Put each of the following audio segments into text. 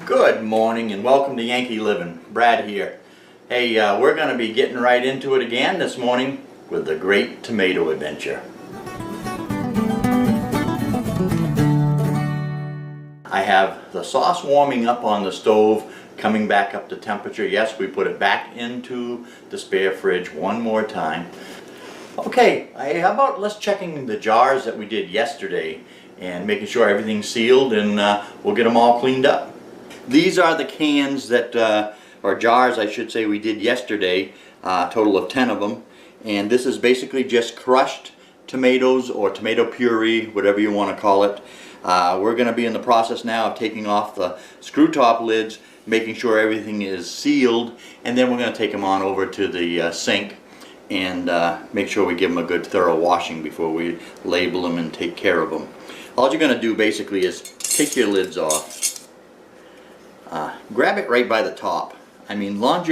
Good morning and welcome to Yankee Liv'n. Brad here. Hey, we're going to be getting right into it again this morning with the Great Tomato Adventure. I have the sauce warming up on the stove, coming back up to temperature. Yes, we put it back into the spare fridge one more time. Okay, how about let's checking the jars that we did yesterday and making sure everything's sealed, and we'll get them all cleaned up. These are the cans that, or jars I should say, we did yesterday, a total of 10 of them. And this is basically just crushed tomatoes or tomato puree, whatever you want to call it. We're going to be in the process now of taking off the screw top lids, making sure everything is sealed, and then we're going to take them on over to the sink and make sure we give them a good thorough washing before we label them and take care of them. All you're going to do basically is take your lids off. Grab it right by the top. I mean, long as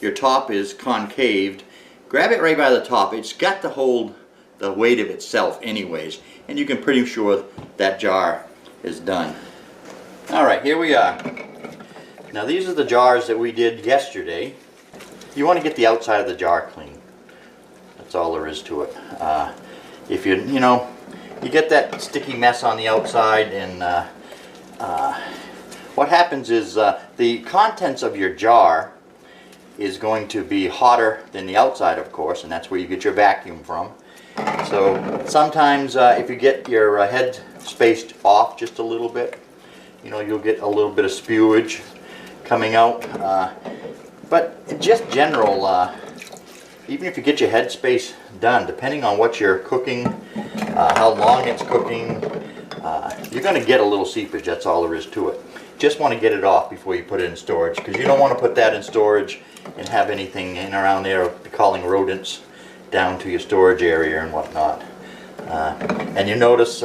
your top is concaved, grab it right by the top. It's got to hold the weight of itself anyways, and you can pretty sure that jar is done. Alright, here we are. Now these are the jars that we did yesterday. You want to get the outside of the jar clean. That's all there is to it. If you get that sticky mess on the outside, and what happens is the contents of your jar is going to be hotter than the outside, of course, and that's where you get your vacuum from. So sometimes if you get your head spaced off just a little bit, you'll get a little bit of spewage coming out. But just general, even if you get your head space done, depending on what you're cooking, how long it's cooking, you're going to get a little seepage. That's all there is to it. Just want to get it off before you put it in storage, because you don't want to put that in storage and have anything in around there calling rodents down to your storage area and whatnot. And you notice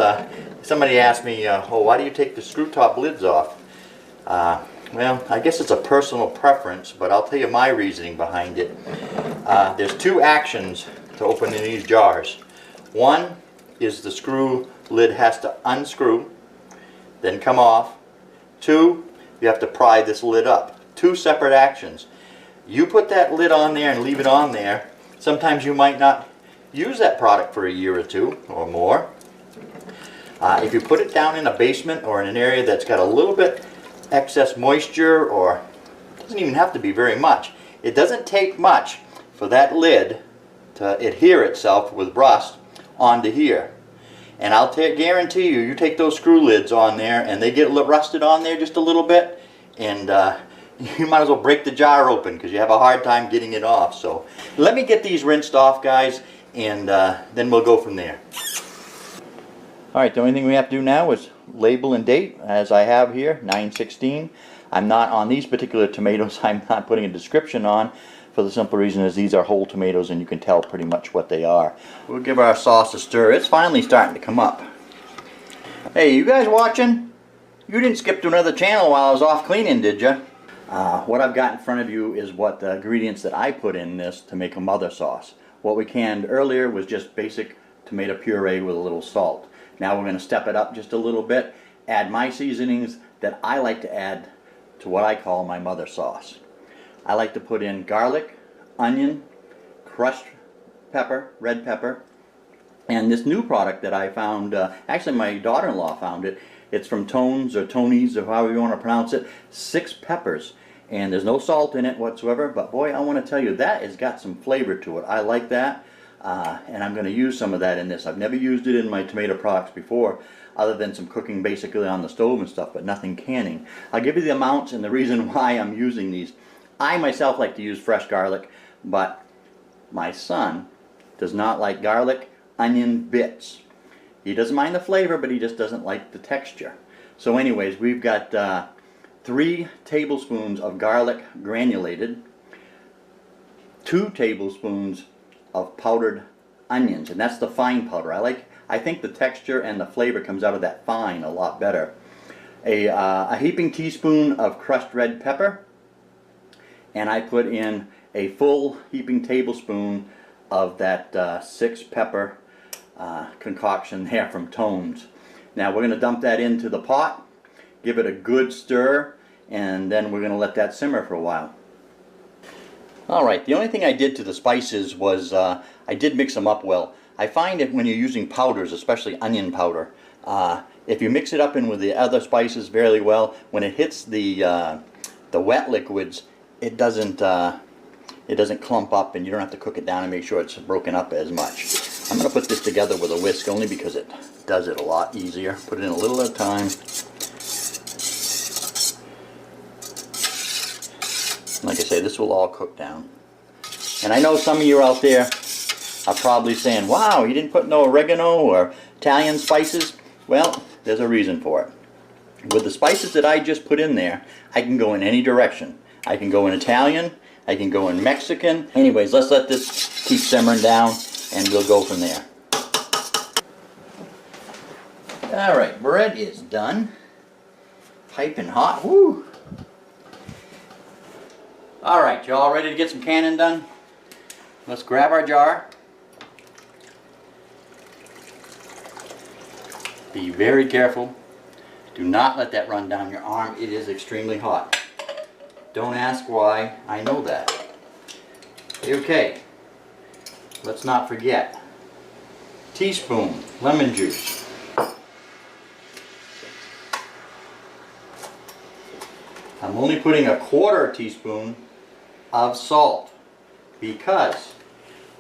somebody asked me, oh, why do you take the screw top lids off? Well, I guess it's a personal preference, but I'll tell you my reasoning behind it. There's two actions to open in these jars. One is the screw lid has to unscrew, then come off. Two, you have to pry this lid up. Two separate actions. You put that lid on there and leave it on there. Sometimes you might not use that product for a year or two or more. If you put it down in a basement or in an area that's got a little bit excess moisture, or it doesn't even have to be very much. It doesn't take much for that lid to adhere itself with rust onto here. And I'll guarantee you, you take those screw lids on there and they get rusted on there just a little bit, and you might as well break the jar open because you have a hard time getting it off. So let me get these rinsed off, guys, and then we'll go from there. Alright, the only thing we have to do now is label and date, as I have here, 9/16. I'm not, on these particular tomatoes, I'm not putting a description on, for the simple reason is these are whole tomatoes and you can tell pretty much what they are. We'll give our sauce a stir. It's finally starting to come up. Hey, you guys watching? You didn't skip to another channel while I was off cleaning, did you? What I've got in front of you is what the ingredients that I put in this to make a mother sauce. What we canned earlier was just basic tomato puree with a little salt. Now we're going to step it up just a little bit, add my seasonings that I like to add to what I call my mother sauce. I like to put in garlic, onion, crushed pepper, red pepper, and this new product that I found, actually my daughter-in-law found it. It's from Tones or Tony's or however you want to pronounce it. 6 peppers, and there's no salt in it whatsoever, but boy, I want to tell you, that has got some flavor to it. I like that, and I'm going to use some of that in this. I've never used it in my tomato products before, other than some cooking basically on the stove and stuff, but nothing canning. I'll give you the amounts and the reason why I'm using these. I myself like to use fresh garlic, but my son does not like garlic onion bits. He doesn't mind the flavor, but he just doesn't like the texture. So anyways, we've got 3 tablespoons of garlic granulated, 2 tablespoons of powdered onions, and that's the fine powder. I think the texture and the flavor comes out of that fine a lot better. A heaping teaspoon of crushed red pepper, and I put in a full heaping tablespoon of that 6 pepper concoction there from Tones. Now we're going to dump that into the pot, give it a good stir, and then we're going to let that simmer for a while. Alright, the only thing I did to the spices was I did mix them up well. I find that when you're using powders, especially onion powder, if you mix it up in with the other spices fairly well, when it hits the wet liquids, it doesn't clump up, and you don't have to cook it down and make sure it's broken up as much. I'm going to put this together with a whisk only because it does it a lot easier. Put it in a little at a time. Like I say, this will all cook down. And I know some of you out there are probably saying, wow, you didn't put no oregano or Italian spices. Well, there's a reason for it. With the spices that I just put in there, I can go in any direction. I can go in Italian, I can go in Mexican. Anyways, let's let this keep simmering down and we'll go from there. Alright, bread is done. Piping hot. Woo! Alright, you all ready to get some canning done? Let's grab our jar. Be very careful. Do not let that run down your arm. It is extremely hot. Don't ask why. I know that. Okay. Let's not forget. Teaspoon lemon juice. I'm only putting a 1/4 teaspoon of salt because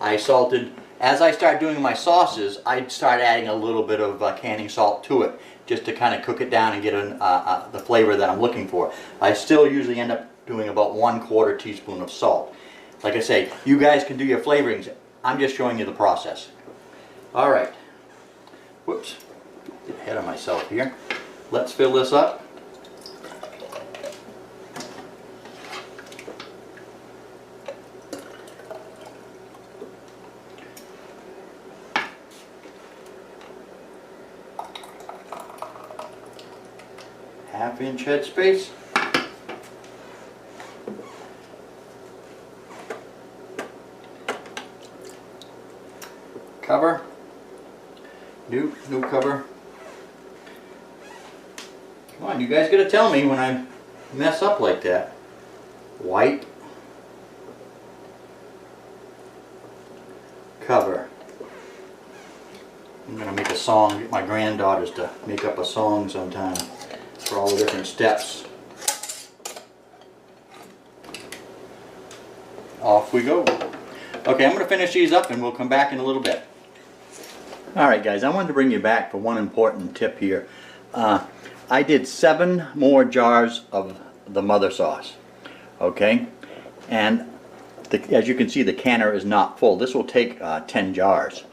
I salted. As I start doing my sauces, I start adding a little bit of canning salt to it just to kind of cook it down and get the flavor that I'm looking for. I still usually end up doing about 1/4 teaspoon of salt. Like I say, you guys can do your flavorings. I'm just showing you the process. Alright. Whoops. Get ahead of myself here. Let's fill this up. Half-inch headspace. Cover. New cover. Come on, you guys gotta tell me when I mess up like that. White. Cover. I'm gonna make a song, get my granddaughters to make up a song sometime for all the different steps. Off we go. Okay, I'm going to finish these up and we'll come back in a little bit. Alright guys, I wanted to bring you back for one important tip here. I did 7 more jars of the mother sauce. Okay? And as you can see, the canner is not full. This will take 10 jars.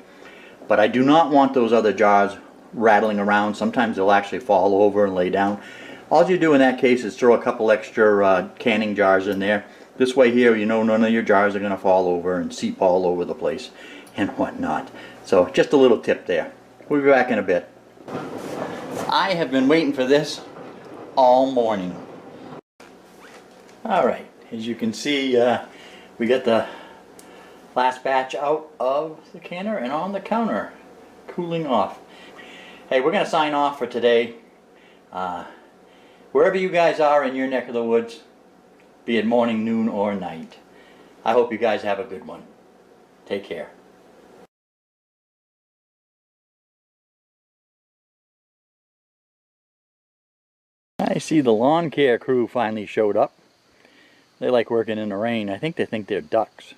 But I do not want those other jars rattling around. Sometimes they'll actually fall over and lay down. All you do in that case is throw a couple extra canning jars in there. This way here, you know, none of your jars are going to fall over and seep all over the place and whatnot. So just a little tip there. We'll be back in a bit. I have been waiting for this all morning. Alright, as you can see, we got the last batch out of the canner and on the counter, cooling off. Hey, we're going to sign off for today. Wherever you guys are in your neck of the woods, be it morning, noon, or night, I hope you guys have a good one. Take care. I see the lawn care crew finally showed up. They like working in the rain. I think they think they're ducks.